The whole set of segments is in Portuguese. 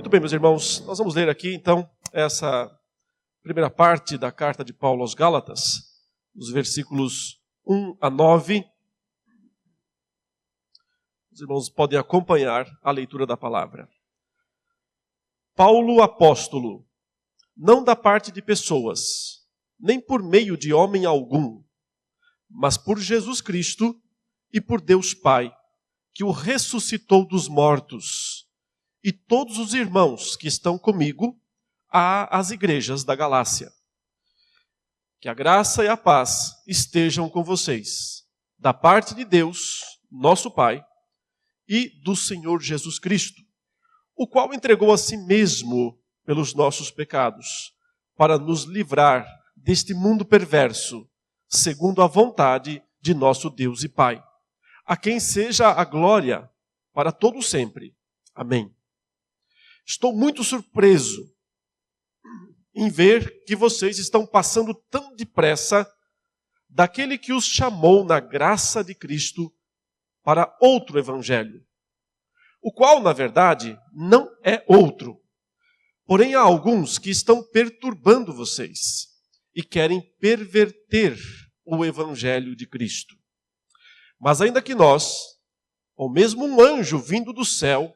Muito bem, meus irmãos, nós vamos ler aqui, então, essa primeira parte da carta de Paulo aos Gálatas, os versículos 1 a 9. Os irmãos podem acompanhar a leitura da palavra. Paulo, apóstolo, não da parte de pessoas, nem por meio de homem algum, mas por Jesus Cristo e por Deus Pai, que o ressuscitou dos mortos, e todos os irmãos que estão comigo às igrejas da Galácia. Que a graça e a paz estejam com vocês, da parte de Deus, nosso Pai, e do Senhor Jesus Cristo, o qual entregou a si mesmo pelos nossos pecados, para nos livrar deste mundo perverso, segundo a vontade de nosso Deus e Pai, a quem seja a glória para todo sempre. Amém. Estou muito surpreso em ver que vocês estão passando tão depressa daquele que os chamou na graça de Cristo para outro evangelho, o qual, na verdade, não é outro. Porém, há alguns que estão perturbando vocês e querem perverter o evangelho de Cristo. Mas ainda que nós, ou mesmo um anjo vindo do céu,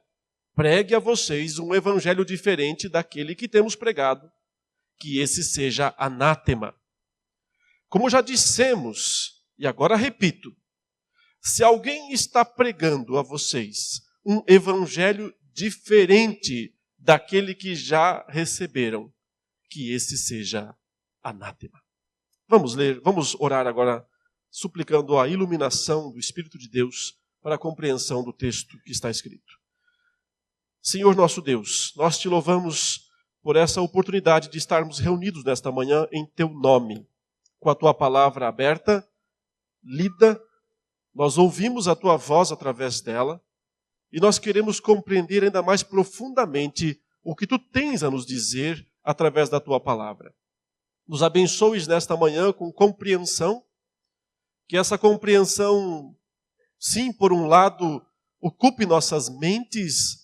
pregue a vocês um evangelho diferente daquele que temos pregado, que esse seja anátema. Como já dissemos, e agora repito, se alguém está pregando a vocês um evangelho diferente daquele que já receberam, que esse seja anátema. Vamos ler, vamos orar agora, suplicando a iluminação do Espírito de Deus para a compreensão do texto que está escrito. Senhor nosso Deus, nós te louvamos por essa oportunidade de estarmos reunidos nesta manhã em teu nome, com a tua palavra aberta, lida, nós ouvimos a tua voz através dela e nós queremos compreender ainda mais profundamente o que tu tens a nos dizer através da tua palavra. Nos abençoes nesta manhã com compreensão, que essa compreensão, sim, por um lado, ocupe nossas mentes,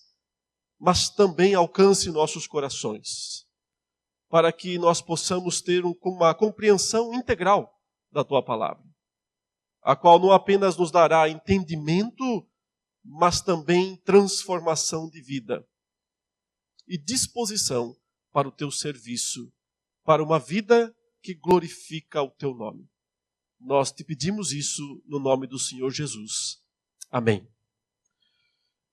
mas também alcance nossos corações, para que nós possamos ter uma compreensão integral da tua palavra, a qual não apenas nos dará entendimento, mas também transformação de vida e disposição para o teu serviço, para uma vida que glorifica o teu nome. Nós te pedimos isso no nome do Senhor Jesus. Amém.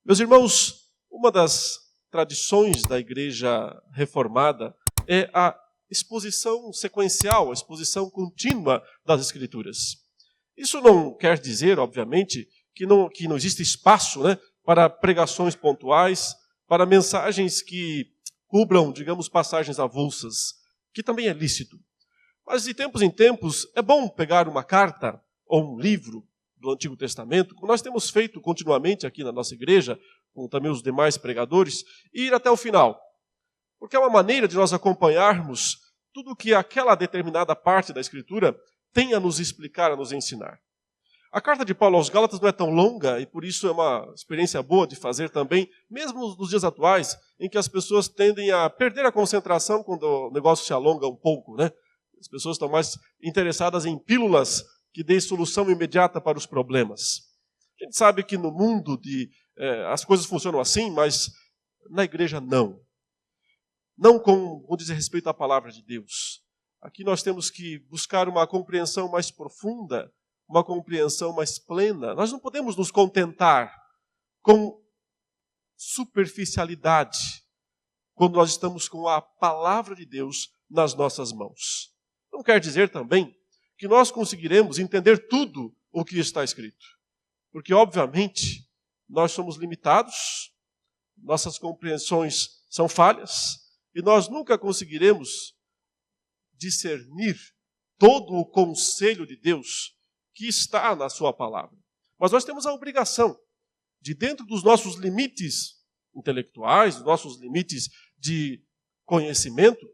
Meus irmãos, uma das tradições da Igreja Reformada é a exposição sequencial, a exposição contínua das Escrituras. Isso não quer dizer, obviamente, que não existe espaço, para pregações pontuais, para mensagens que cubram, digamos, passagens avulsas, que também é lícito. Mas de tempos em tempos é bom pegar uma carta ou um livro do Antigo Testamento, como nós temos feito continuamente aqui na nossa igreja, com também os demais pregadores, e ir até o final. Porque é uma maneira de nós acompanharmos tudo o que aquela determinada parte da Escritura tem a nos explicar, a nos ensinar. A carta de Paulo aos Gálatas não é tão longa, e por isso é uma experiência boa de fazer também, mesmo nos dias atuais, em que as pessoas tendem a perder a concentração quando o negócio se alonga um pouco, As pessoas estão mais interessadas em pílulas que deem solução imediata para os problemas. A gente sabe que no mundo as coisas funcionam assim, mas na igreja não. Não com dizer respeito à palavra de Deus. Aqui nós temos que buscar uma compreensão mais profunda, uma compreensão mais plena. Nós não podemos nos contentar com superficialidade quando nós estamos com a palavra de Deus nas nossas mãos. Não quer dizer também que nós conseguiremos entender tudo o que está escrito. Porque, obviamente, nós somos limitados, nossas compreensões são falhas, e nós nunca conseguiremos discernir todo o conselho de Deus que está na sua palavra. Mas nós temos a obrigação de, dentro dos nossos limites intelectuais, dos nossos limites de conhecimento,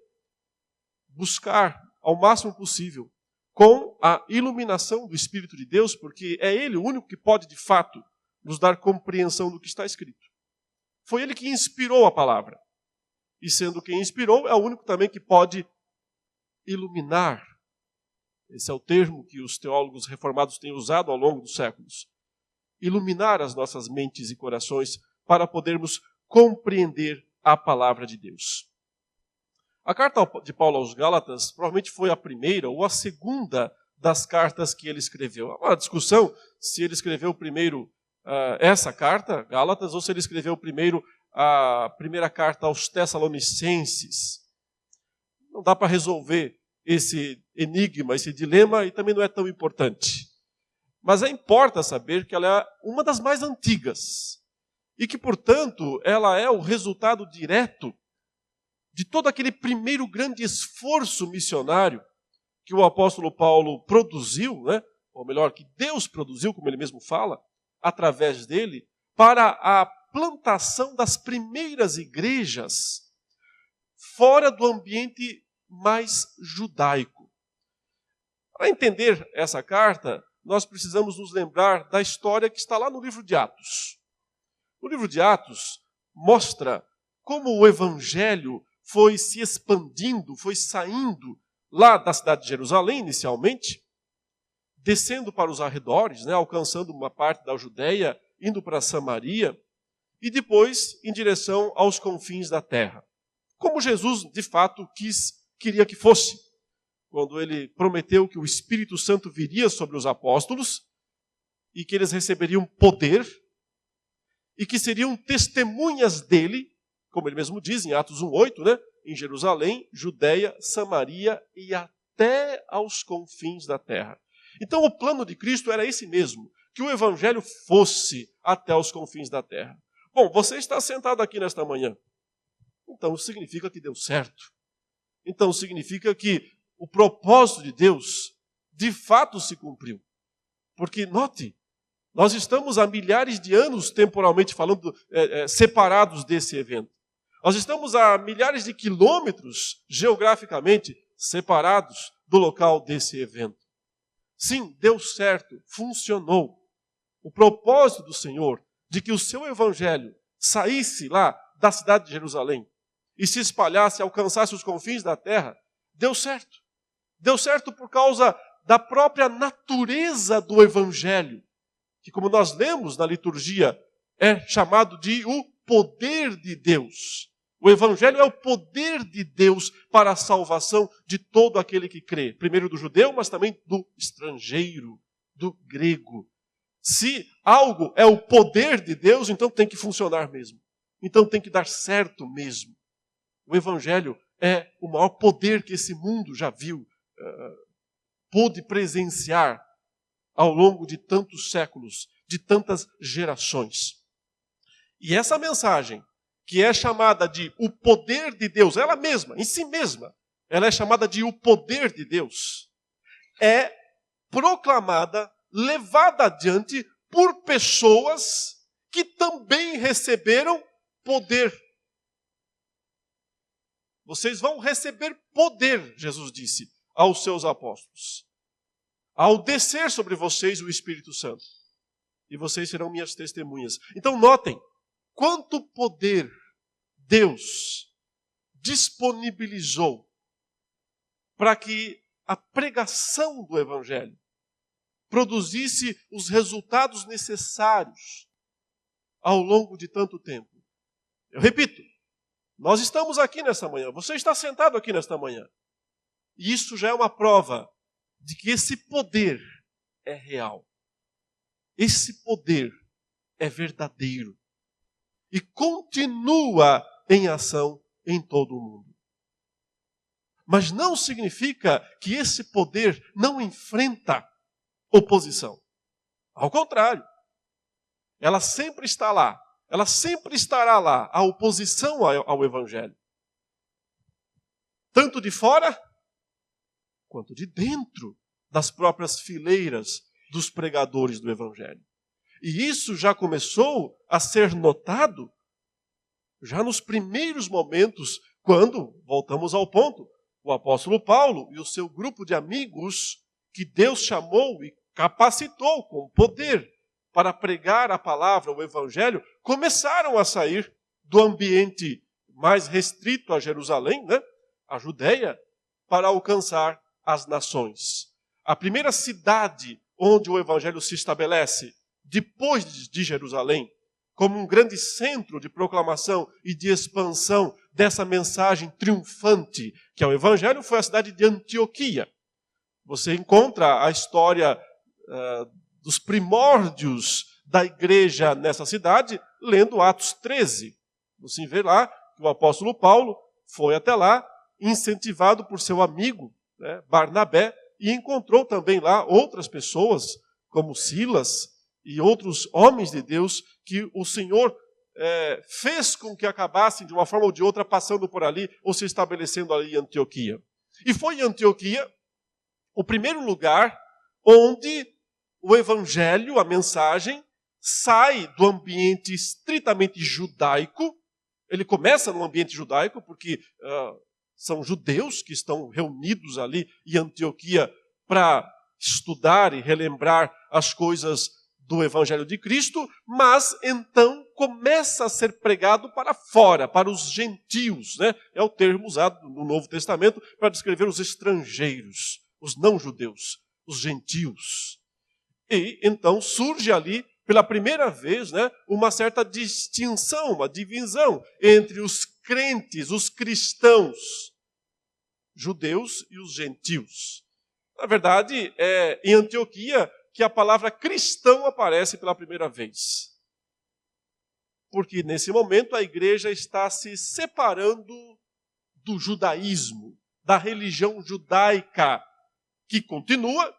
buscar ao máximo possível com a iluminação do Espírito de Deus, porque é Ele o único que pode, de fato, nos dar compreensão do que está escrito. Foi Ele que inspirou a palavra. e sendo quem inspirou, é o único também que pode iluminar. Esse é o termo que os teólogos reformados têm usado ao longo dos séculos. Iluminar as nossas mentes e corações para podermos compreender a palavra de Deus. A carta de Paulo aos Gálatas provavelmente foi a primeira ou a segunda das cartas que ele escreveu. Há uma discussão se ele escreveu primeiro essa carta, Gálatas, ou se ele escreveu primeiro a primeira carta aos Tessalonicenses. Não dá para resolver esse enigma, esse dilema, e também não é tão importante. Mas importa saber que ela é uma das mais antigas e que, portanto, ela é o resultado direto de todo aquele primeiro grande esforço missionário que o apóstolo Paulo produziu, né? Ou melhor, que Deus produziu, como ele mesmo fala, através dele, para a plantação das primeiras igrejas fora do ambiente mais judaico. Para entender essa carta, nós precisamos nos lembrar da história que está lá no livro de Atos. O livro de Atos mostra como o evangelho foi se expandindo, foi saindo lá da cidade de Jerusalém, inicialmente, descendo para os arredores, né, alcançando uma parte da Judéia, indo para Samaria, e depois em direção aos confins da terra. Como Jesus, de fato, queria que fosse, quando ele prometeu que o Espírito Santo viria sobre os apóstolos e que eles receberiam poder e que seriam testemunhas dele, como ele mesmo diz em Atos 1:8, né? Em Jerusalém, Judéia, Samaria e até aos confins da terra. Então o plano de Cristo era esse mesmo, que o evangelho fosse até os confins da terra. Bom, você está sentado aqui nesta manhã, então significa que deu certo. Então significa que o propósito de Deus de fato se cumpriu. Porque, note, nós estamos há milhares de anos, temporalmente falando, separados desse evento. Nós estamos a milhares de quilômetros, geograficamente, separados do local desse evento. Sim, deu certo, funcionou. O propósito do Senhor de que o seu evangelho saísse lá da cidade de Jerusalém e se espalhasse, alcançasse os confins da terra, deu certo. Deu certo por causa da própria natureza do evangelho, que, como nós lemos na liturgia, é chamado de o poder de Deus. O evangelho é o poder de Deus para a salvação de todo aquele que crê. Primeiro do judeu, mas também do estrangeiro, do grego. Se algo é o poder de Deus, então tem que funcionar mesmo. Então tem que dar certo mesmo. O evangelho é o maior poder que esse mundo já viu, pôde presenciar ao longo de tantos séculos, de tantas gerações. E essa mensagem, que é chamada de o poder de Deus, ela mesma, em si mesma, ela é chamada de o poder de Deus, é proclamada, levada adiante por pessoas que também receberam poder. Vocês vão receber poder, Jesus disse aos seus apóstolos, ao descer sobre vocês o Espírito Santo. E vocês serão minhas testemunhas. Então notem, quanto poder Deus disponibilizou para que a pregação do Evangelho produzisse os resultados necessários ao longo de tanto tempo. Eu repito, nós estamos aqui nesta manhã, você está sentado aqui nesta manhã. E isso já é uma prova de que esse poder é real. Esse poder é verdadeiro. E continua em ação em todo o mundo. Mas não significa que esse poder não enfrenta oposição. Ao contrário, ela sempre está lá. Ela sempre estará lá, a oposição ao Evangelho. Tanto de fora, quanto de dentro das próprias fileiras dos pregadores do Evangelho. E isso já começou a ser notado já nos primeiros momentos, quando, voltamos ao ponto, o apóstolo Paulo e o seu grupo de amigos, que Deus chamou e capacitou com poder para pregar a palavra, o Evangelho, começaram a sair do ambiente mais restrito a Jerusalém, né? A Judéia, para alcançar as nações. A primeira cidade onde o evangelho se estabelece, depois de Jerusalém, como um grande centro de proclamação e de expansão dessa mensagem triunfante, que é o evangelho, foi a cidade de Antioquia. Você encontra a história dos primórdios da igreja nessa cidade, lendo Atos 13. Você vê lá que o apóstolo Paulo foi até lá, incentivado por seu amigo, né, Barnabé, e encontrou também lá outras pessoas, como Silas e outros homens de Deus, que o Senhor fez com que acabassem, de uma forma ou de outra, passando por ali, ou se estabelecendo ali em Antioquia. E foi em Antioquia o primeiro lugar onde o evangelho, a mensagem, sai do ambiente estritamente judaico. Ele começa no ambiente judaico, porque são judeus que estão reunidos ali em Antioquia para estudar e relembrar as coisas do Evangelho de Cristo, mas então começa a ser pregado para fora, para os gentios, né? É o termo usado no Novo Testamento para descrever os estrangeiros, os não-judeus, os gentios. E então surge ali, pela primeira vez, né, uma certa distinção, uma divisão entre os crentes, os cristãos, judeus e os gentios. Na verdade, é em Antioquia que a palavra cristão aparece pela primeira vez. Porque nesse momento a igreja está se separando do judaísmo, da religião judaica, que continua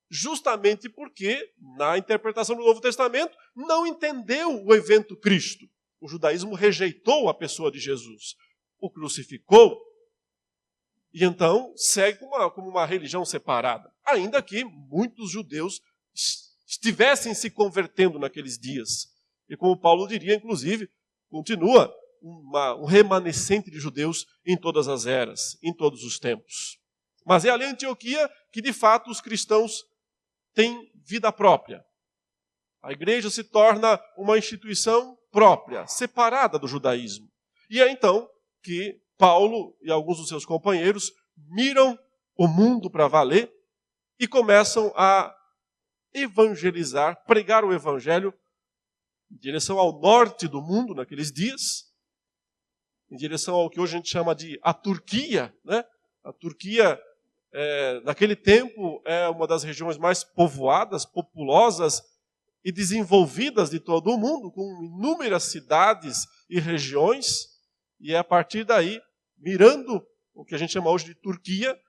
justamente porque, na interpretação do Novo Testamento, não entendeu o evento Cristo. O judaísmo rejeitou a pessoa de Jesus, o crucificou, e então segue como uma religião separada. Ainda que muitos judeus estivessem se convertendo naqueles dias. E como Paulo diria, inclusive, continua um remanescente de judeus em todas as eras, em todos os tempos. Mas é ali em Antioquia que, de fato, os cristãos têm vida própria. A igreja se torna uma instituição própria, separada do judaísmo. E é então que Paulo e alguns dos seus companheiros miram o mundo para valer e começam a evangelizar, pregar o evangelho em direção ao norte do mundo naqueles dias, em direção ao que hoje a gente chama de a Turquia, né? A Turquia, naquele tempo, é uma das regiões mais povoadas, populosas e desenvolvidas de todo o mundo, com inúmeras cidades e regiões, e é a partir daí, mirando o que a gente chama hoje de Turquia,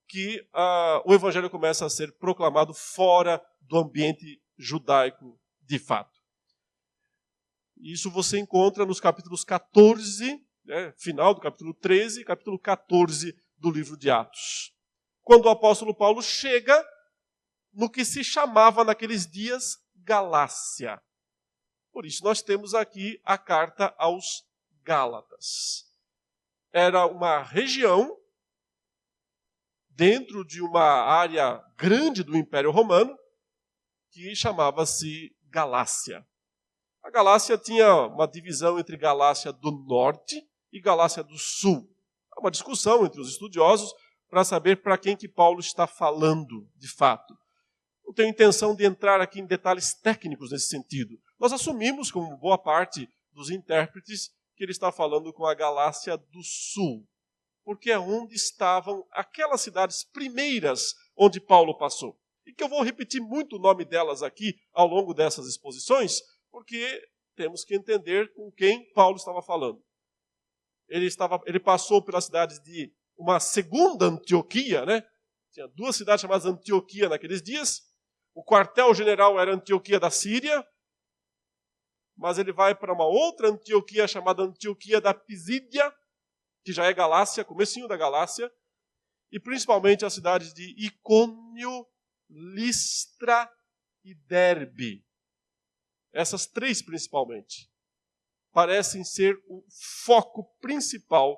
que o evangelho começa a ser proclamado fora do ambiente judaico de fato. Isso você encontra nos capítulos 14, final do capítulo 13 e capítulo 14 do livro de Atos. Quando o apóstolo Paulo chega no que se chamava naqueles dias Galácia. Por isso nós temos aqui a carta aos Gálatas. Era uma região dentro de uma área grande do Império Romano que chamava-se Galácia. A Galácia tinha uma divisão entre Galácia do Norte e Galácia do Sul. Há uma discussão entre os estudiosos para saber para quem que Paulo está falando, de fato. Não tenho intenção de entrar aqui em detalhes técnicos nesse sentido. Nós assumimos, como boa parte dos intérpretes, que ele está falando com a Galácia do Sul, porque é onde estavam aquelas cidades primeiras onde Paulo passou. E que eu vou repetir muito o nome delas aqui ao longo dessas exposições, porque temos que entender com quem Paulo estava falando. Ele passou pelas cidades de uma segunda Antioquia, né? Tinha duas cidades chamadas Antioquia naqueles dias. O quartel-general era Antioquia da Síria, mas ele vai para uma outra Antioquia chamada Antioquia da Pisídia, que já é Galácia, comecinho da Galácia, e principalmente as cidades de Icônio, Listra e Derbe. Essas três principalmente parecem ser o foco principal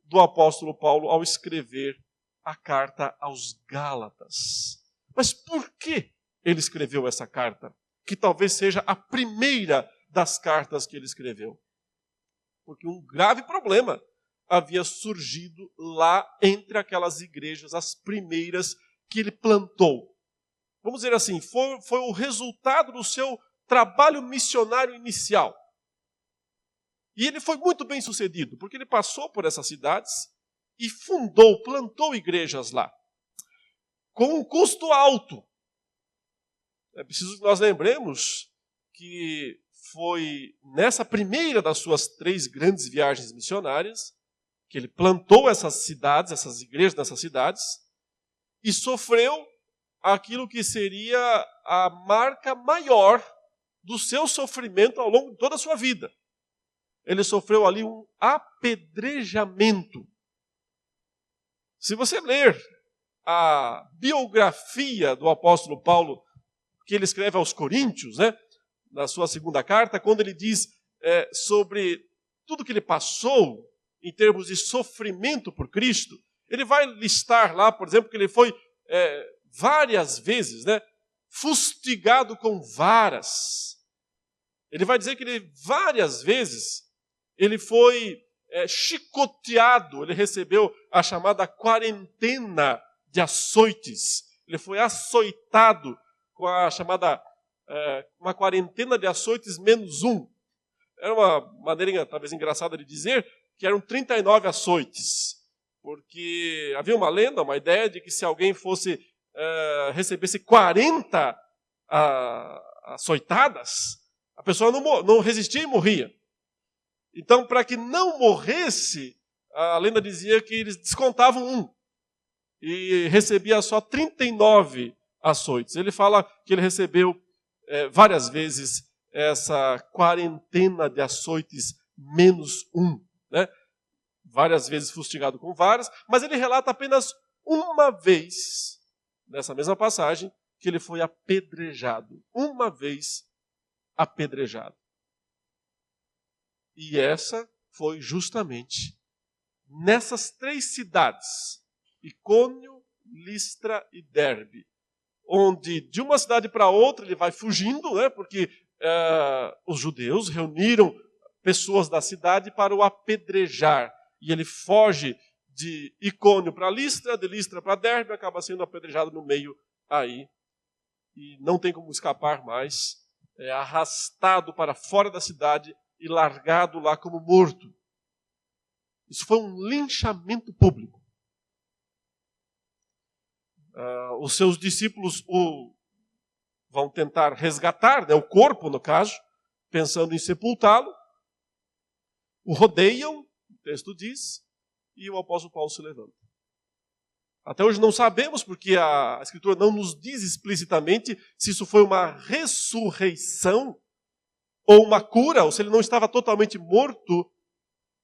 do apóstolo Paulo ao escrever a carta aos Gálatas. Mas por que ele escreveu essa carta? Que talvez seja a primeira das cartas que ele escreveu. porque um grave problema havia surgido lá entre aquelas igrejas, as primeiras que ele plantou. Vamos dizer assim, foi o resultado do seu trabalho missionário inicial. E ele foi muito bem sucedido, porque ele passou por essas cidades e plantou igrejas lá, com um custo alto. É preciso que nós lembremos que foi nessa primeira das suas 3 grandes viagens missionárias que ele plantou essas cidades, essas igrejas nessas cidades, e sofreu aquilo que seria a marca maior do seu sofrimento ao longo de toda a sua vida. Ele sofreu ali um apedrejamento. Se você ler a biografia do apóstolo Paulo, que ele escreve aos Coríntios, né, na sua 2ª carta, quando ele diz sobre tudo que ele passou em termos de sofrimento por Cristo, ele vai listar lá, por exemplo, que ele foi várias vezes, né, fustigado com varas. Ele vai dizer que ele várias vezes ele foi chicoteado, ele recebeu a chamada quarentena de açoites. Ele foi açoitado com a chamada uma quarentena de açoites -1. Era uma maneirinha talvez engraçada de dizer que eram 39 açoites, porque havia uma lenda, uma ideia de que se alguém recebesse 40 açoitadas, a pessoa não resistia e morria. Então, para que não morresse, a lenda dizia que eles descontavam 1 e recebia só 39 açoites. Ele fala que ele recebeu várias vezes essa quarentena de açoites -1, né? Várias vezes fustigado com varas, mas ele relata apenas uma vez, nessa mesma passagem, que ele foi apedrejado. Uma vez apedrejado. E essa foi justamente nessas 3 cidades, Icônio, Listra e Derbe, onde de uma cidade para outra ele vai fugindo, né, porque os judeus reuniram pessoas da cidade para o apedrejar. E ele foge de Icônio para Listra, de Listra para Derbe, acaba sendo apedrejado no meio aí. E não tem como escapar mais, é arrastado para fora da cidade e largado lá como morto. Isso foi um linchamento público. Os seus discípulos vão tentar resgatar, né, o corpo, no caso, pensando em sepultá-lo. O rodeiam, o texto diz, e o apóstolo Paulo se levanta. Até hoje não sabemos, porque a Escritura não nos diz explicitamente se isso foi uma ressurreição ou uma cura, ou se ele não estava totalmente morto,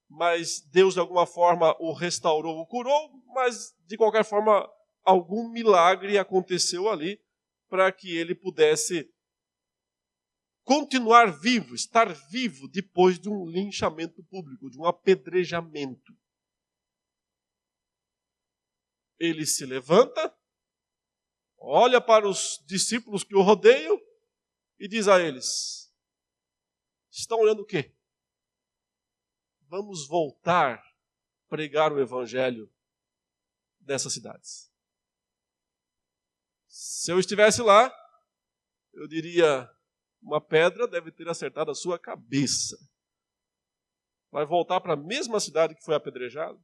mas Deus de alguma forma o restaurou, o curou, mas de qualquer forma algum milagre aconteceu ali para que ele pudesse continuar vivo, estar vivo depois de um linchamento público, de um apedrejamento. Ele se levanta, olha para os discípulos que o rodeiam e diz a eles: estão olhando o quê? Vamos voltar a pregar o evangelho dessas cidades. Se eu estivesse lá, eu diria: uma pedra deve ter acertado a sua cabeça. Vai voltar para a mesma cidade que foi apedrejado?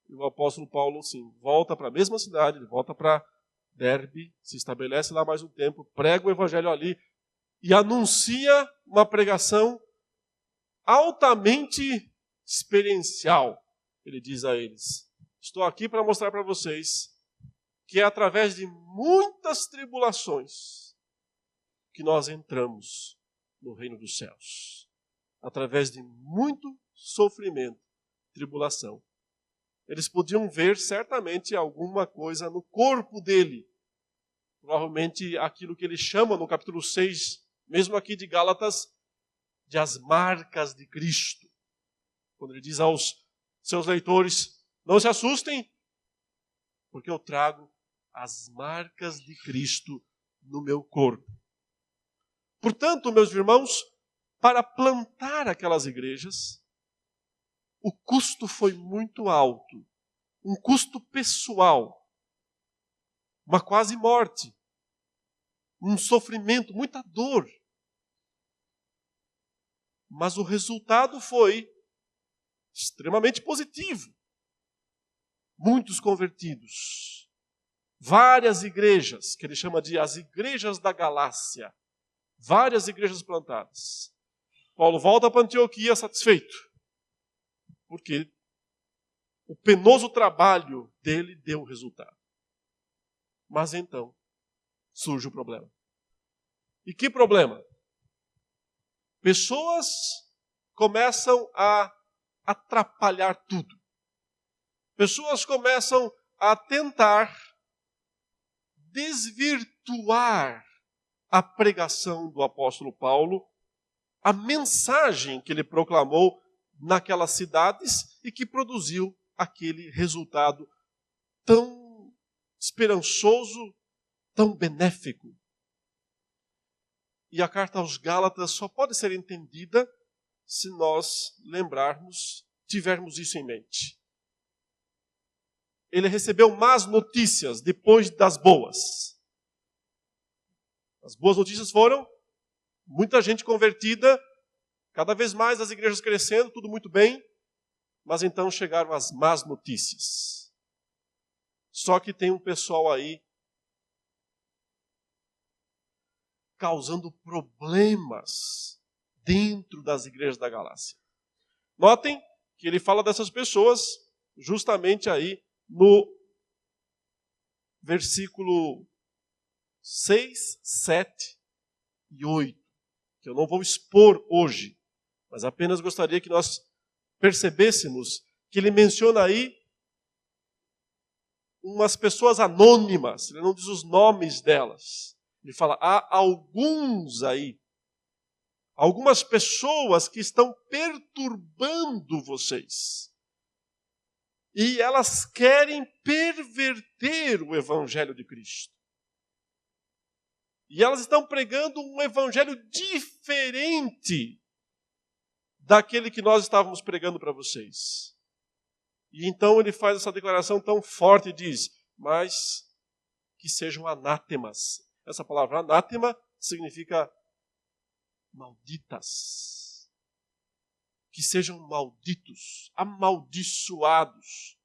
E o apóstolo Paulo, sim, volta para a mesma cidade, ele volta para Derbe, se estabelece lá mais um tempo, prega o evangelho ali e anuncia uma pregação altamente experiencial. Ele diz a eles: estou aqui para mostrar para vocês que é através de muitas tribulações que nós entramos no reino dos céus. Através de muito sofrimento, tribulação. Eles podiam ver certamente alguma coisa no corpo dele. Provavelmente aquilo que ele chama no capítulo 6, mesmo aqui de Gálatas, de as marcas de Cristo. Quando ele diz aos seus leitores: não se assustem, porque eu trago as marcas de Cristo no meu corpo. Portanto, meus irmãos, para plantar aquelas igrejas, o custo foi muito alto. Um custo pessoal. Uma quase morte. Um sofrimento, muita dor. Mas o resultado foi extremamente positivo. Muitos convertidos. Várias igrejas, que ele chama de as igrejas da Galácia. Várias igrejas plantadas. Paulo volta para Antioquia satisfeito. Porque o penoso trabalho dele deu resultado. Mas então surge o problema. E que problema? Pessoas começam a atrapalhar tudo. Pessoas começam a tentar desvirtuar a pregação do apóstolo Paulo, a mensagem que ele proclamou naquelas cidades e que produziu aquele resultado tão esperançoso, tão benéfico. E a carta aos Gálatas só pode ser entendida se nós lembrarmos, tivermos isso em mente. Ele recebeu más notícias depois das boas. As boas notícias foram muita gente convertida, cada vez mais as igrejas crescendo, tudo muito bem, mas então chegaram as más notícias. Só que tem um pessoal aí causando problemas dentro das igrejas da Galácia. Notem que ele fala dessas pessoas justamente aí no versículo 6, 7 e 8, que eu não vou expor hoje, mas apenas gostaria que nós percebêssemos que ele menciona aí umas pessoas anônimas, ele não diz os nomes delas. Ele fala, há alguns aí, algumas pessoas que estão perturbando vocês. E elas querem perverter o evangelho de Cristo. E elas estão pregando um evangelho diferente daquele que nós estávamos pregando para vocês. E então ele faz essa declaração tão forte e diz, mas que sejam anátemas. Essa palavra anátema significa malditas. Que sejam malditos, amaldiçoados.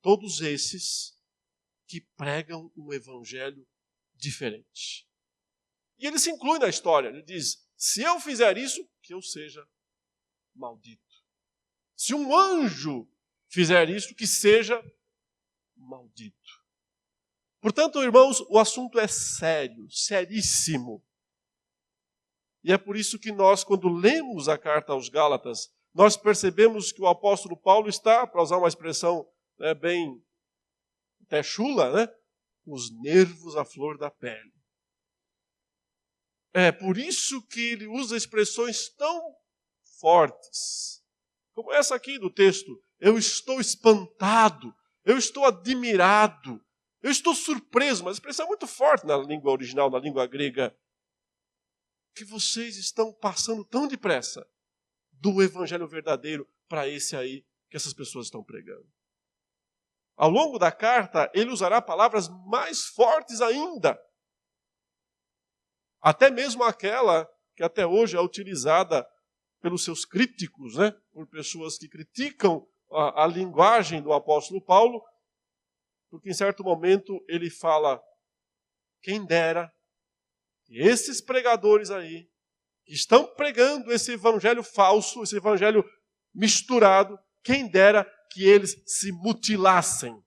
Todos esses que pregam um evangelho diferente. E ele se inclui na história. Ele diz, se eu fizer isso, que eu seja maldito. Se um anjo fizer isso, que seja maldito. Portanto, irmãos, o assunto é sério, seríssimo. E é por isso que nós, quando lemos a carta aos Gálatas, nós percebemos que o apóstolo Paulo está, para usar uma expressão bem até chula, com os nervos à flor da pele. É por isso que ele usa expressões tão fortes, como essa aqui do texto. Eu estou espantado, eu estou admirado, eu estou surpreso, uma expressão muito forte na língua original, na língua grega, que vocês estão passando tão depressa do evangelho verdadeiro para esse aí que essas pessoas estão pregando. Ao longo da carta, ele usará palavras mais fortes ainda. Até mesmo aquela que até hoje é utilizada pelos seus críticos, por pessoas que criticam a linguagem do apóstolo Paulo, porque em certo momento ele fala, quem dera que esses pregadores aí, que estão pregando esse evangelho falso, esse evangelho misturado, quem dera que eles se mutilassem.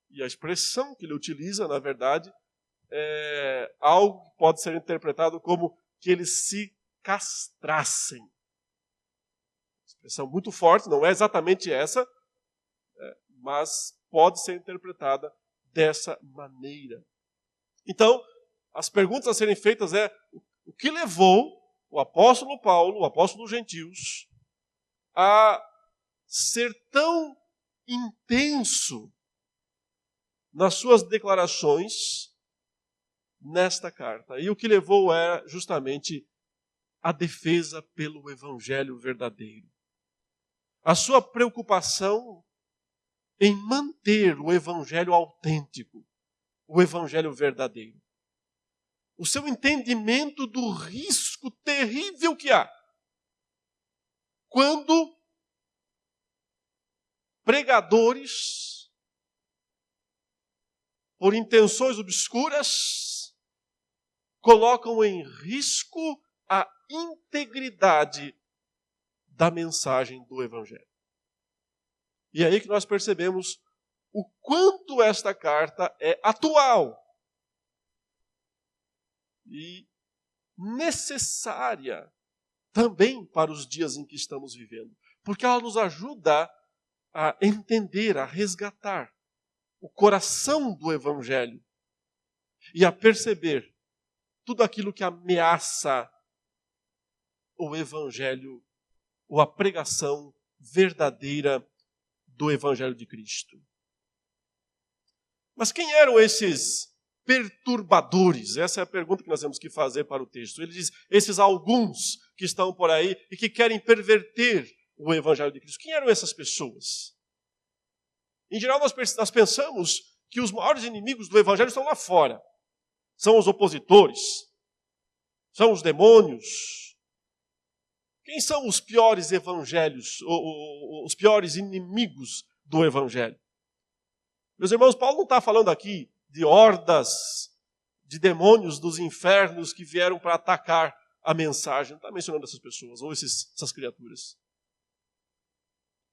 E a expressão que ele utiliza, na verdade, é algo que pode ser interpretado como que eles se castrassem. Expressão muito forte, não é exatamente essa, mas pode ser interpretada dessa maneira. Então, as perguntas a serem feitas é, o que levou o apóstolo Paulo, o apóstolo dos gentios, a ser tão intenso nas suas declarações, nesta carta. E o que levou era justamente a defesa pelo evangelho verdadeiro. A sua preocupação em manter o evangelho autêntico, o evangelho verdadeiro. O seu entendimento do risco terrível que há quando pregadores, por intenções obscuras, colocam em risco a integridade da mensagem do evangelho. E é aí que nós percebemos o quanto esta carta é atual e necessária também para os dias em que estamos vivendo. Porque ela nos ajuda a entender, a resgatar o coração do evangelho e a perceber tudo aquilo que ameaça o evangelho ou a pregação verdadeira do evangelho de Cristo. Mas quem eram esses perturbadores? Essa é a pergunta que nós temos que fazer para o texto. Ele diz, esses alguns que estão por aí e que querem perverter o evangelho de Cristo. Quem eram essas pessoas? Em geral, nós pensamos que os maiores inimigos do evangelho estão lá fora. São os opositores, são os demônios. Quem são os piores evangelhos, os piores inimigos do evangelho? Meus irmãos, Paulo não está falando aqui de hordas de demônios dos infernos que vieram para atacar a mensagem. Não está mencionando essas pessoas ou essas criaturas.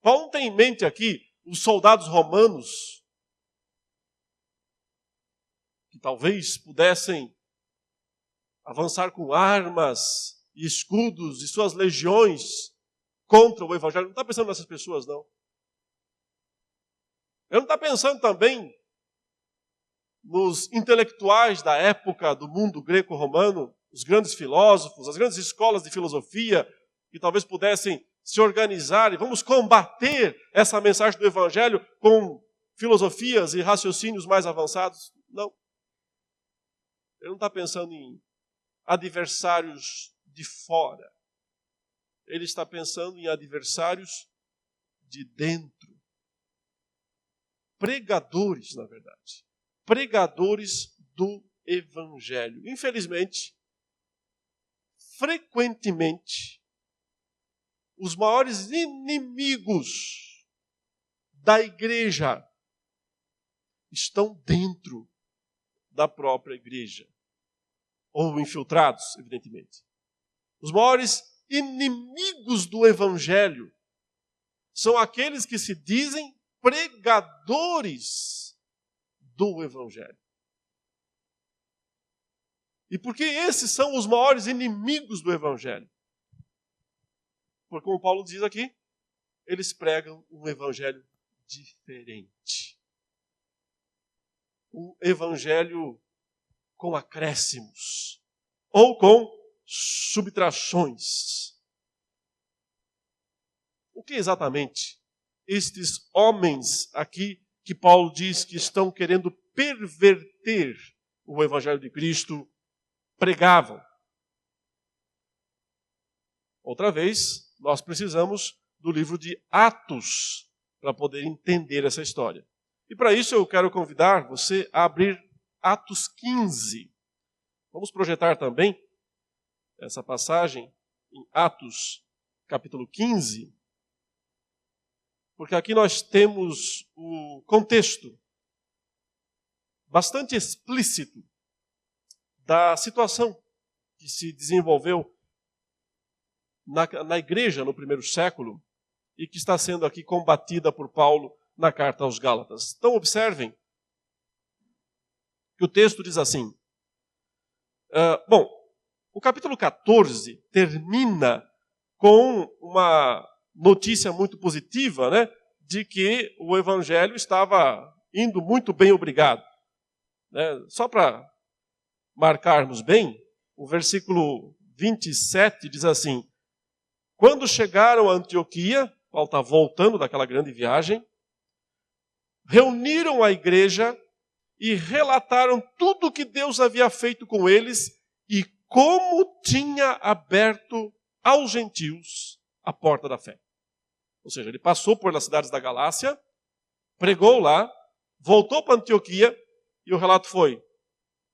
Paulo não tem em mente aqui os soldados romanos que talvez pudessem avançar com armas e escudos e suas legiões contra o evangelho. Não está pensando nessas pessoas, não. Ele não está pensando também nos intelectuais da época do mundo greco-romano, os grandes filósofos, as grandes escolas de filosofia, que talvez pudessem se organizar e vamos combater essa mensagem do evangelho com filosofias e raciocínios mais avançados. Não. Ele não está pensando em adversários de fora. Ele está pensando em adversários de dentro. Pregadores, na verdade. Pregadores do evangelho. Infelizmente, frequentemente, os maiores inimigos da igreja estão dentro da própria igreja. Ou infiltrados, evidentemente. Os maiores inimigos do evangelho são aqueles que se dizem pregadores do evangelho. E por que esses são os maiores inimigos do evangelho? Porque, como Paulo diz aqui, eles pregam um evangelho diferente. Um evangelho com acréscimos ou com subtrações. O que exatamente estes homens aqui que Paulo diz que estão querendo perverter o evangelho de Cristo pregavam? Outra vez, nós precisamos do livro de Atos para poder entender essa história. E para isso eu quero convidar você a abrir Atos 15. Vamos projetar também essa passagem em Atos capítulo 15, porque aqui nós temos o contexto bastante explícito da situação que se desenvolveu na igreja no primeiro século e que está sendo aqui combatida por Paulo na carta aos Gálatas. Então observem que o texto diz assim. O capítulo 14 termina com uma notícia muito positiva, né, de que o evangelho estava indo muito bem, obrigado. Só para marcarmos bem, o versículo 27 diz assim: quando chegaram a Antioquia, Paulo está voltando daquela grande viagem, reuniram a igreja e relataram tudo o que Deus havia feito com eles e como tinha aberto aos gentios a porta da fé. Ou seja, ele passou por as cidades da Galácia, pregou lá, voltou para Antioquia e o relato foi: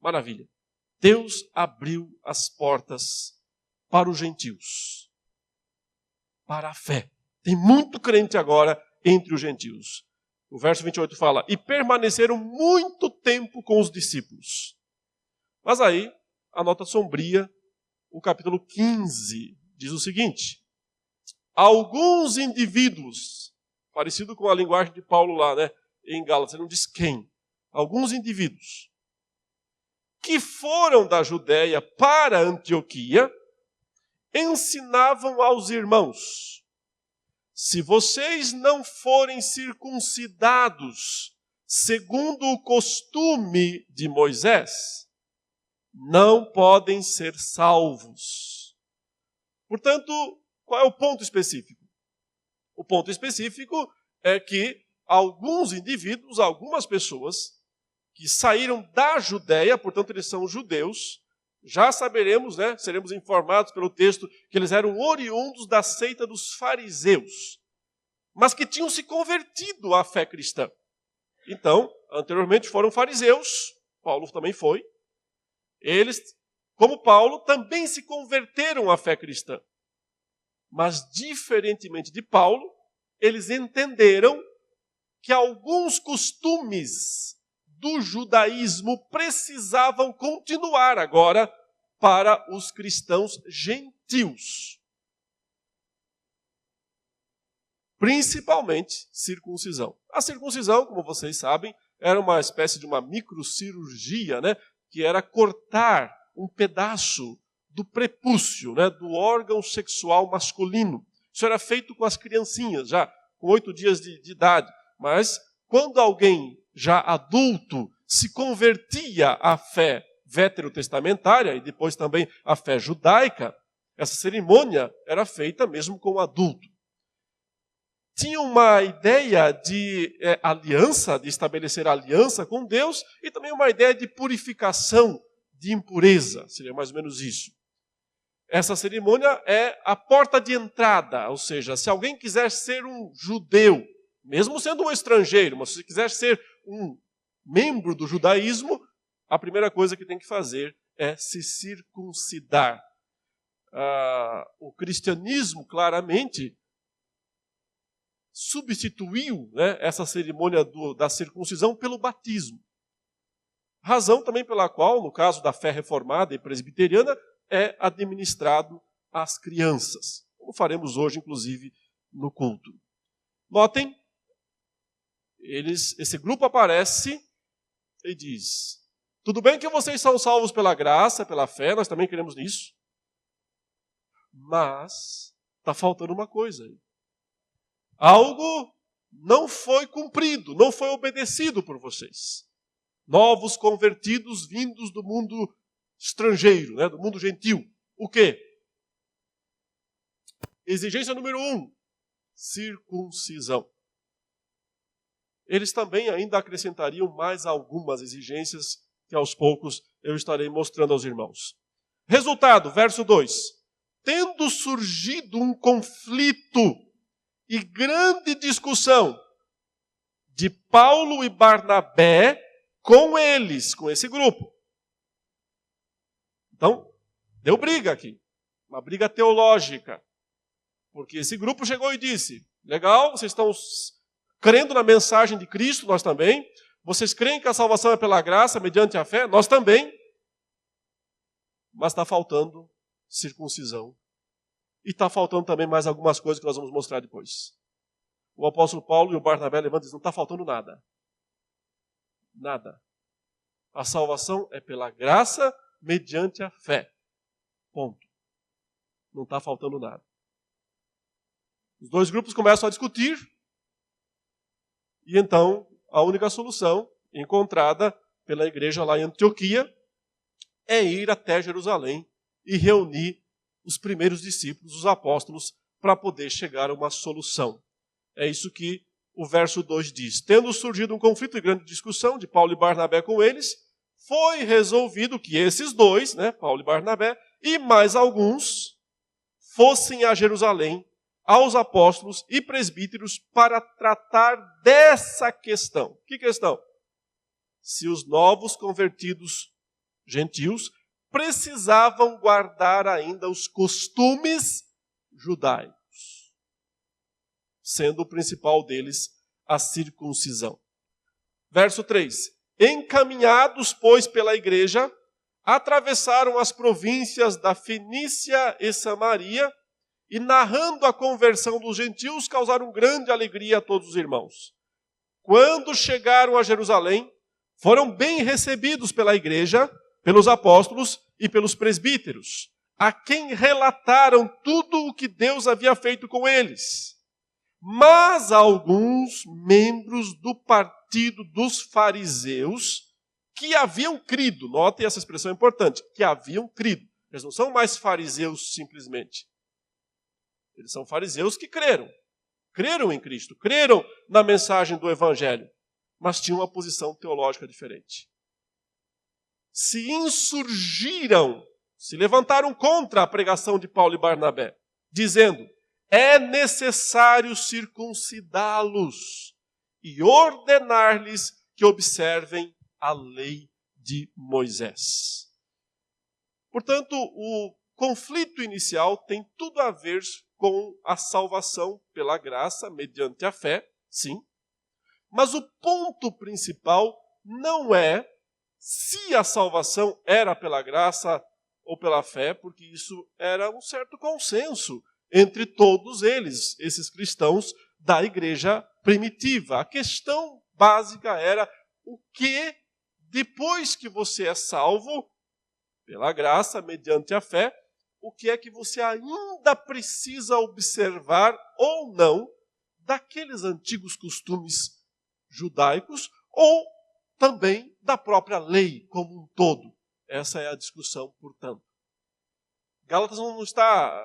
maravilha, Deus abriu as portas para os gentios, para a fé. Tem muito crente agora entre os gentios. O verso 28 fala: e permaneceram muito tempo com os discípulos. Mas aí, a nota sombria, o capítulo 15, diz o seguinte: alguns indivíduos, parecido com a linguagem de Paulo lá, né, em Gálatas, ele não diz quem, alguns indivíduos, que foram da Judéia para Antioquia, ensinavam aos irmãos: se vocês não forem circuncidados segundo o costume de Moisés, não podem ser salvos. Portanto, qual é o ponto específico? O ponto específico é que alguns indivíduos, algumas pessoas que saíram da Judéia, portanto eles são judeus, já saberemos, né, seremos informados pelo texto que eles eram oriundos da seita dos fariseus, mas que tinham se convertido à fé cristã. Então, anteriormente foram fariseus, Paulo também foi. Eles, como Paulo, também se converteram à fé cristã. Mas, diferentemente de Paulo, eles entenderam que alguns costumes do judaísmo precisavam continuar agora para os cristãos gentios. Principalmente circuncisão. A circuncisão, como vocês sabem, era uma espécie de uma microcirurgia, né, que era cortar um pedaço do prepúcio, né, do órgão sexual masculino. Isso era feito com as criancinhas, já com 8 dias de idade. Mas quando alguém já adulto se convertia à fé veterotestamentária e depois também à fé judaica, essa cerimônia era feita mesmo com o adulto. Tinha uma ideia de aliança, de estabelecer aliança com Deus, e também uma ideia de purificação de impureza, seria mais ou menos isso. Essa cerimônia é a porta de entrada, ou seja, se alguém quiser ser um judeu, mesmo sendo um estrangeiro, mas se quiser ser um membro do judaísmo, a primeira coisa que tem que fazer é se circuncidar. O cristianismo, claramente, substituiu, né, essa cerimônia da circuncisão pelo batismo. Razão também pela qual, no caso da fé reformada e presbiteriana, é administrado às crianças, como faremos hoje, inclusive, no culto. Notem, esse grupo aparece e diz: tudo bem que vocês são salvos pela graça, pela fé, nós também queremos nisso, mas está faltando uma coisa aí. Algo não foi cumprido, não foi obedecido por vocês. Novos convertidos vindos do mundo estrangeiro, né, do mundo gentil. O quê? Exigência número 1, circuncisão. Eles também ainda acrescentariam mais algumas exigências que aos poucos eu estarei mostrando aos irmãos. Resultado, verso 2. Tendo surgido um conflito e grande discussão de Paulo e Barnabé com eles, com esse grupo. Então, deu briga aqui, uma briga teológica, porque esse grupo chegou e disse: legal, vocês estão crendo na mensagem de Cristo, nós também. Vocês creem que a salvação é pela graça, mediante a fé, nós também. Mas está faltando circuncisão. E está faltando também mais algumas coisas que nós vamos mostrar depois. O apóstolo Paulo e o Barnabé levantam e dizem: não está faltando nada. Nada. A salvação é pela graça, mediante a fé. Ponto. Não está faltando nada. Os dois grupos começam a discutir. E então, a única solução encontrada pela igreja lá em Antioquia é ir até Jerusalém e reunir os primeiros discípulos, os apóstolos, para poder chegar a uma solução. É isso que o verso 2 diz: tendo surgido um conflito e grande discussão de Paulo e Barnabé com eles, foi resolvido que esses dois, Paulo e Barnabé, e mais alguns, fossem a Jerusalém, aos apóstolos e presbíteros, para tratar dessa questão. Que questão? Se os novos convertidos gentios precisavam guardar ainda os costumes judaicos, sendo o principal deles a circuncisão. Verso 3. Encaminhados, pois, pela igreja, atravessaram as províncias da Fenícia e Samaria e, narrando a conversão dos gentios, causaram grande alegria a todos os irmãos. Quando chegaram a Jerusalém, foram bem recebidos pela igreja, pelos apóstolos e pelos presbíteros, a quem relataram tudo o que Deus havia feito com eles. Mas alguns membros do partido dos fariseus que haviam crido, notem essa expressão importante, que haviam crido. Eles não são mais fariseus simplesmente. Eles são fariseus que creram em Cristo, creram na mensagem do Evangelho, mas tinham uma posição teológica diferente. Se insurgiram, se levantaram contra a pregação de Paulo e Barnabé, dizendo: é necessário circuncidá-los e ordenar-lhes que observem a lei de Moisés. Portanto, o conflito inicial tem tudo a ver com a salvação pela graça, mediante a fé, sim. Mas o ponto principal não é se a salvação era pela graça ou pela fé, porque isso era um certo consenso entre todos eles, esses cristãos da igreja primitiva. A questão básica era o que, depois que você é salvo pela graça, mediante a fé, o que é que você ainda precisa observar ou não daqueles antigos costumes judaicos ou também da própria lei como um todo. Essa é a discussão, portanto. Gálatas não está...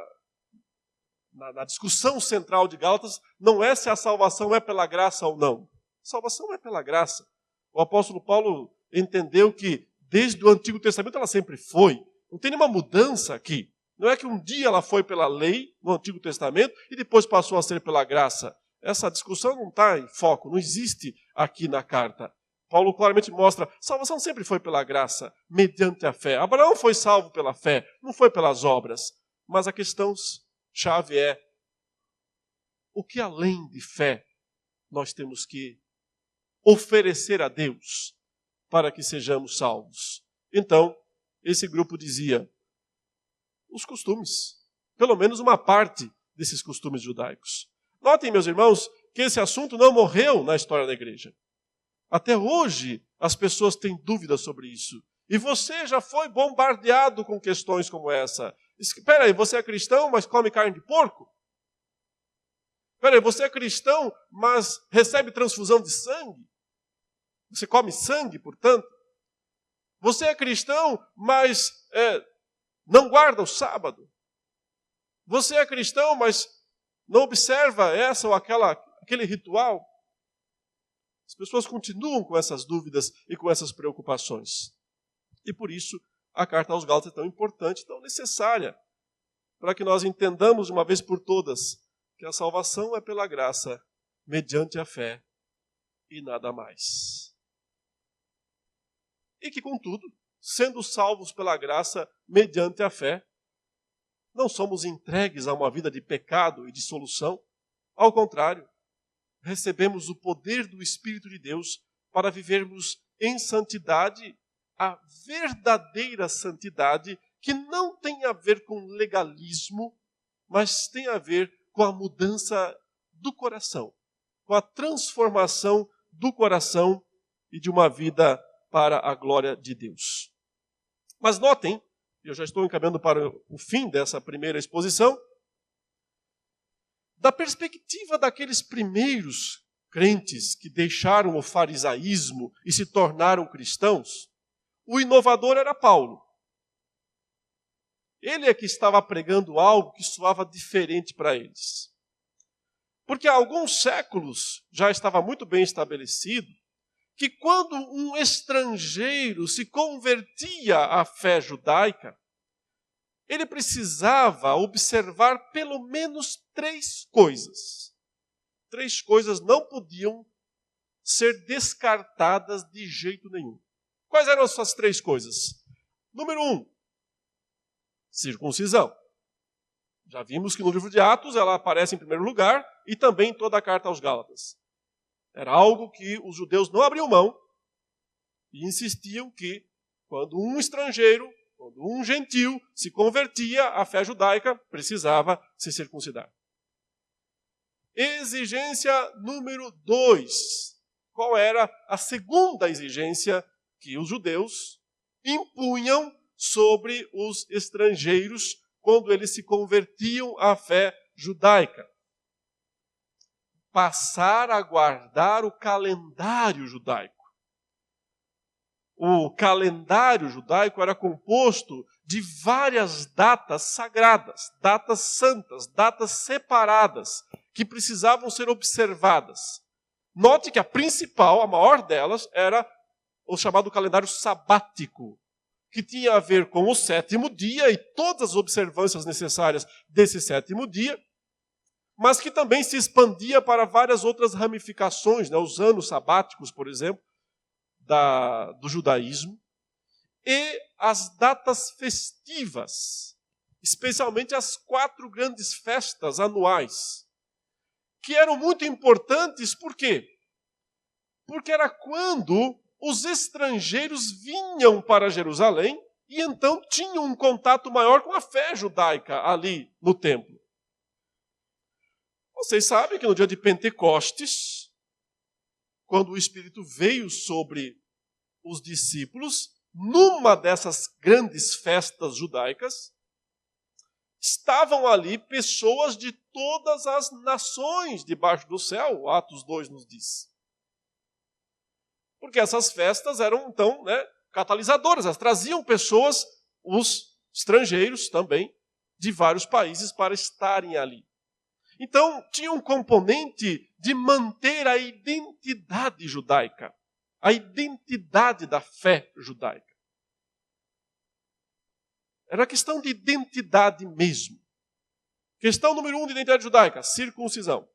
Na discussão central de Gálatas, não é se a salvação é pela graça ou não. A salvação é pela graça. O apóstolo Paulo entendeu que desde o Antigo Testamento ela sempre foi. Não tem nenhuma mudança aqui. Não é que um dia ela foi pela lei, no Antigo Testamento, e depois passou a ser pela graça. Essa discussão não está em foco, não existe aqui na carta. Paulo claramente mostra, salvação sempre foi pela graça, mediante a fé. Abraão foi salvo pela fé, não foi pelas obras. Mas a questão-chave é, o que além de fé nós temos que oferecer a Deus para que sejamos salvos? Então, esse grupo dizia, os costumes, pelo menos uma parte desses costumes judaicos. Notem, meus irmãos, que esse assunto não morreu na história da igreja. Até hoje, as pessoas têm dúvidas sobre isso. E você já foi bombardeado com questões como essa. Espera aí, você é cristão, mas come carne de porco? Espera aí, você é cristão, mas recebe transfusão de sangue? Você come sangue, portanto? Você é cristão, mas não guarda o sábado? Você é cristão, mas não observa essa ou aquele ritual? As pessoas continuam com essas dúvidas e com essas preocupações. E por isso a carta aos Gálatas é tão importante, tão necessária, para que nós entendamos de uma vez por todas que a salvação é pela graça, mediante a fé e nada mais. E que, contudo, sendo salvos pela graça, mediante a fé, não somos entregues a uma vida de pecado e dissolução. Ao contrário, recebemos o poder do Espírito de Deus para vivermos em santidade, a verdadeira santidade, que não tem a ver com legalismo, mas tem a ver com a mudança do coração, com a transformação do coração e de uma vida para a glória de Deus. Mas notem, eu já estou encaminhando para o fim dessa primeira exposição, da perspectiva daqueles primeiros crentes que deixaram o farisaísmo e se tornaram cristãos, o inovador era Paulo. Ele é que estava pregando algo que soava diferente para eles. Porque há alguns séculos já estava muito bem estabelecido que quando um estrangeiro se convertia à fé judaica, ele precisava observar pelo menos 3 coisas. 3 coisas não podiam ser descartadas de jeito nenhum. Quais eram essas 3 coisas? Número 1, circuncisão. Já vimos que no livro de Atos ela aparece em primeiro lugar e também em toda a carta aos Gálatas. Era algo que os judeus não abriam mão e insistiam que quando um estrangeiro, quando um gentil se convertia à fé judaica, precisava se circuncidar. Exigência número 2. Qual era a segunda exigência que os judeus impunham sobre os estrangeiros quando eles se convertiam à fé judaica? Passar a guardar o calendário judaico. O calendário judaico era composto de várias datas sagradas, datas santas, datas separadas, que precisavam ser observadas. Note que a principal, a maior delas, era o chamado calendário sabático, que tinha a ver com o 7º dia e todas as observâncias necessárias desse 7º dia, mas que também se expandia para várias outras ramificações, né? Os anos sabáticos, por exemplo, do judaísmo, e as datas festivas, especialmente as 4 grandes festas anuais, que eram muito importantes, por quê? Porque era quando os estrangeiros vinham para Jerusalém e então tinham um contato maior com a fé judaica ali no templo. Vocês sabem que no dia de Pentecostes, quando o Espírito veio sobre os discípulos, numa dessas grandes festas judaicas, estavam ali pessoas de todas as nações debaixo do céu, Atos 2 nos diz. Porque essas festas eram, então, catalisadoras, elas traziam pessoas, os estrangeiros também, de vários países para estarem ali. Então, tinha um componente de manter a identidade judaica, a identidade da fé judaica. Era questão de identidade mesmo. Questão número 1 de identidade judaica, circuncisão.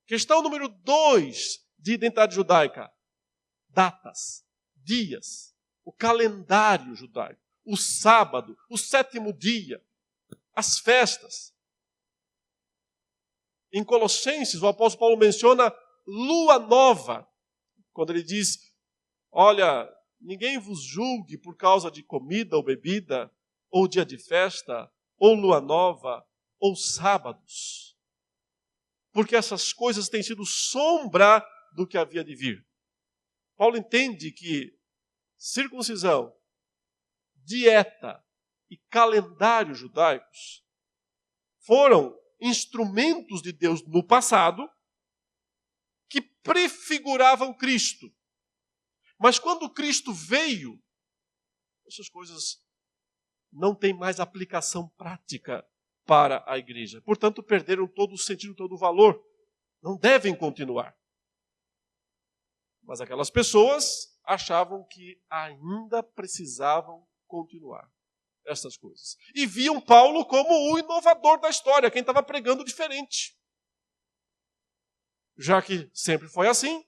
Questão número 2 de identidade judaica, datas, dias, o calendário judaico, o sábado, o 7º dia, as festas. Em Colossenses, o apóstolo Paulo menciona lua nova, quando ele diz, olha, ninguém vos julgue por causa de comida ou bebida, ou dia de festa, ou lua nova, ou sábados. Porque essas coisas têm sido sombra do que havia de vir. Paulo entende que circuncisão, dieta e calendário judaicos foram instrumentos de Deus no passado que prefiguravam Cristo. Mas quando Cristo veio, essas coisas não têm mais aplicação prática para a igreja. Portanto, perderam todo o sentido, todo o valor. Não devem continuar. Mas aquelas pessoas achavam que ainda precisavam continuar essas coisas. E viam Paulo como o inovador da história, quem estava pregando diferente. Já que sempre foi assim,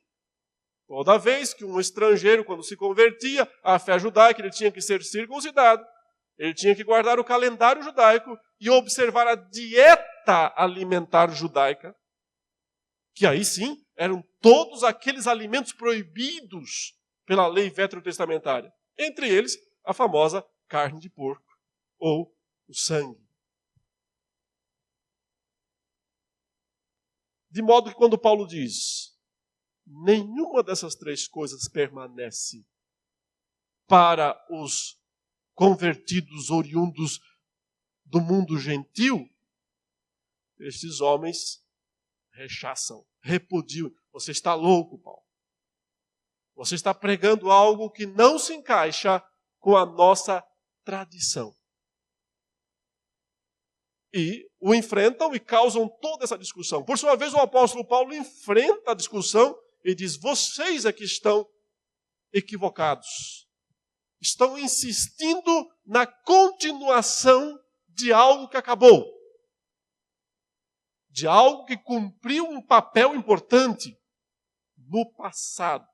toda vez que um estrangeiro, quando se convertia à fé judaica, ele tinha que ser circuncidado, ele tinha que guardar o calendário judaico e observar a dieta alimentar judaica, que aí sim eram todos aqueles alimentos proibidos pela lei veterotestamentária. Entre eles, a famosa carne de porco ou o sangue. De modo que quando Paulo diz, nenhuma dessas 3 coisas permanece para os convertidos oriundos do mundo gentil, estes homens rechaçam, repudiam. Você está louco, Paulo. Você está pregando algo que não se encaixa com a nossa tradição. E o enfrentam e causam toda essa discussão. Por sua vez, o apóstolo Paulo enfrenta a discussão e diz: vocês é que estão equivocados. Estão insistindo na continuação de algo que acabou. De algo que cumpriu um papel importante no passado.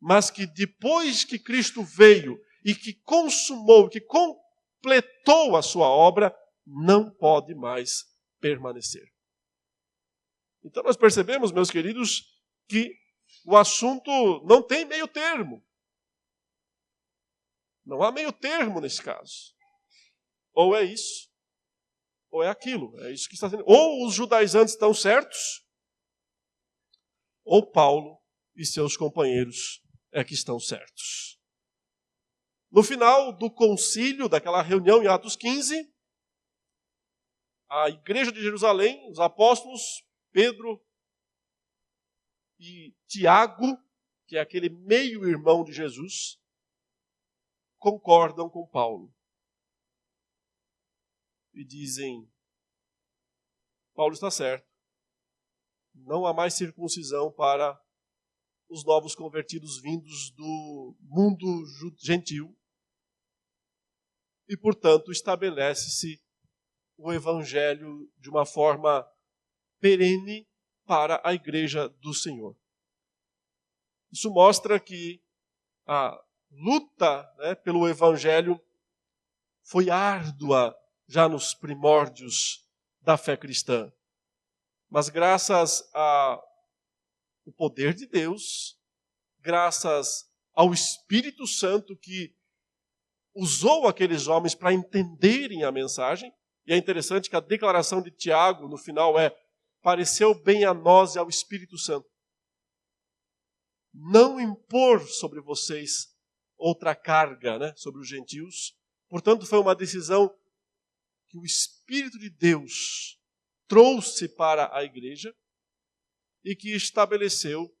Mas que depois que Cristo veio e que consumou, que completou a sua obra, não pode mais permanecer. Então nós percebemos, meus queridos, que o assunto não tem meio termo. Não há meio termo nesse caso. Ou é isso, ou é aquilo. É isso que está sendo. Ou os judaizantes estão certos, ou Paulo e seus companheiros é que estão certos. No final do concílio, daquela reunião em Atos 15, a igreja de Jerusalém, os apóstolos Pedro e Tiago, que é aquele meio-irmão de Jesus, concordam com Paulo. E dizem: Paulo está certo. Não há mais circuncisão para os novos convertidos vindos do mundo gentil. E, portanto, estabelece-se o evangelho de uma forma perene para a igreja do Senhor. Isso mostra que a luta, pelo evangelho foi árdua já nos primórdios da fé cristã. Mas graças ao poder de Deus, graças ao Espírito Santo que usou aqueles homens para entenderem a mensagem, e é interessante que a declaração de Tiago, no final, é: pareceu bem a nós e ao Espírito Santo não impor sobre vocês outra carga, sobre os gentios. Portanto, foi uma decisão que o Espírito de Deus trouxe para a igreja e que estabeleceu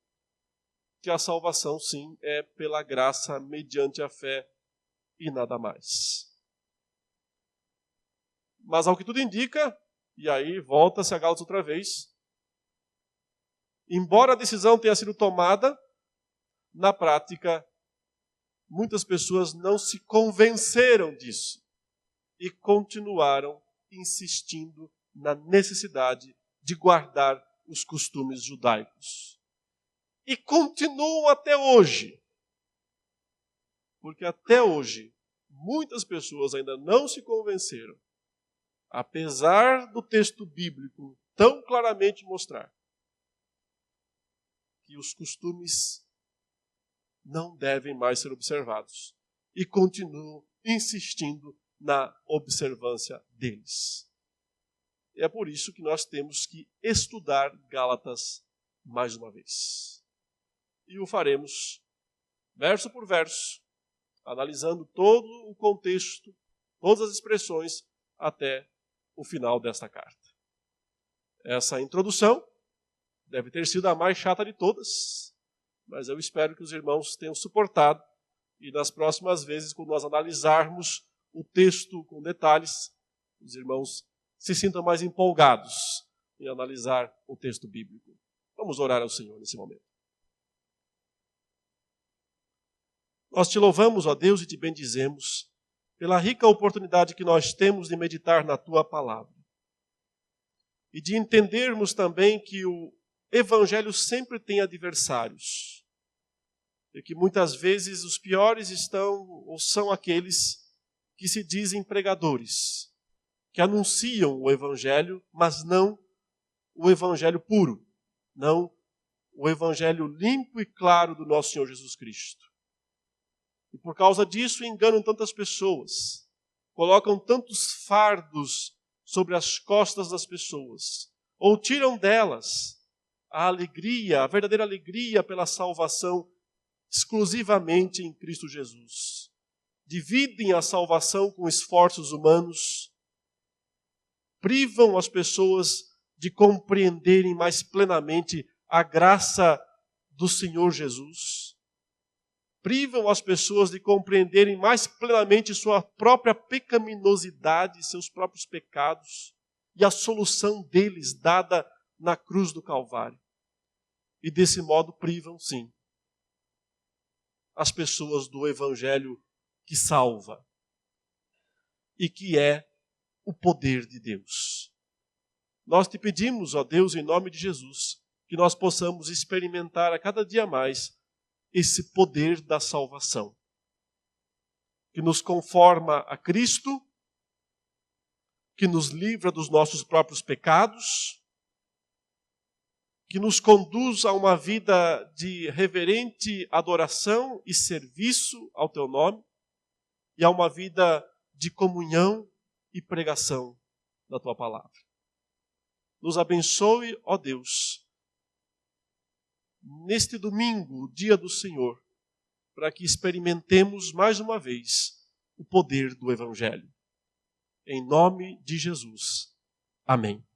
que a salvação, sim, é pela graça mediante a fé e nada mais. Mas ao que tudo indica, e aí volta-se a Gálatas outra vez, embora a decisão tenha sido tomada, na prática, muitas pessoas não se convenceram disso e continuaram insistindo na necessidade de guardar os costumes judaicos. E continuam até hoje. Porque até hoje, muitas pessoas ainda não se convenceram, apesar do texto bíblico tão claramente mostrar que os costumes não devem mais ser observados. E continuam insistindo na observância deles. E é por isso que nós temos que estudar Gálatas mais uma vez. E o faremos verso por verso, analisando todo o contexto, todas as expressões, até o final desta carta. Essa introdução deve ter sido a mais chata de todas, mas eu espero que os irmãos tenham suportado e nas próximas vezes, quando nós analisarmos o texto com detalhes, os irmãos se sintam mais empolgados em analisar o texto bíblico. Vamos orar ao Senhor nesse momento. Nós te louvamos, ó Deus, e te bendizemos pela rica oportunidade que nós temos de meditar na Tua palavra e de entendermos também que o Evangelho sempre tem adversários e que muitas vezes os piores estão ou são aqueles que se dizem pregadores, que anunciam o Evangelho, mas não o Evangelho puro, não o Evangelho limpo e claro do nosso Senhor Jesus Cristo. E por causa disso enganam tantas pessoas, colocam tantos fardos sobre as costas das pessoas, ou tiram delas a alegria, a verdadeira alegria pela salvação exclusivamente em Cristo Jesus. Dividem a salvação com esforços humanos, privam as pessoas de compreenderem mais plenamente a graça do Senhor Jesus. Privam as pessoas de compreenderem mais plenamente sua própria pecaminosidade, seus próprios pecados, e a solução deles dada na cruz do Calvário. E desse modo privam, sim, as pessoas do Evangelho que salva e que é o poder de Deus. Nós te pedimos, ó Deus, em nome de Jesus, que nós possamos experimentar a cada dia mais esse poder da salvação, que nos conforma a Cristo, que nos livra dos nossos próprios pecados, que nos conduz a uma vida de reverente adoração e serviço ao Teu nome, e a uma vida de comunhão e pregação da Tua palavra. Nos abençoe, ó Deus, neste domingo, dia do Senhor, para que experimentemos mais uma vez o poder do Evangelho. Em nome de Jesus. Amém.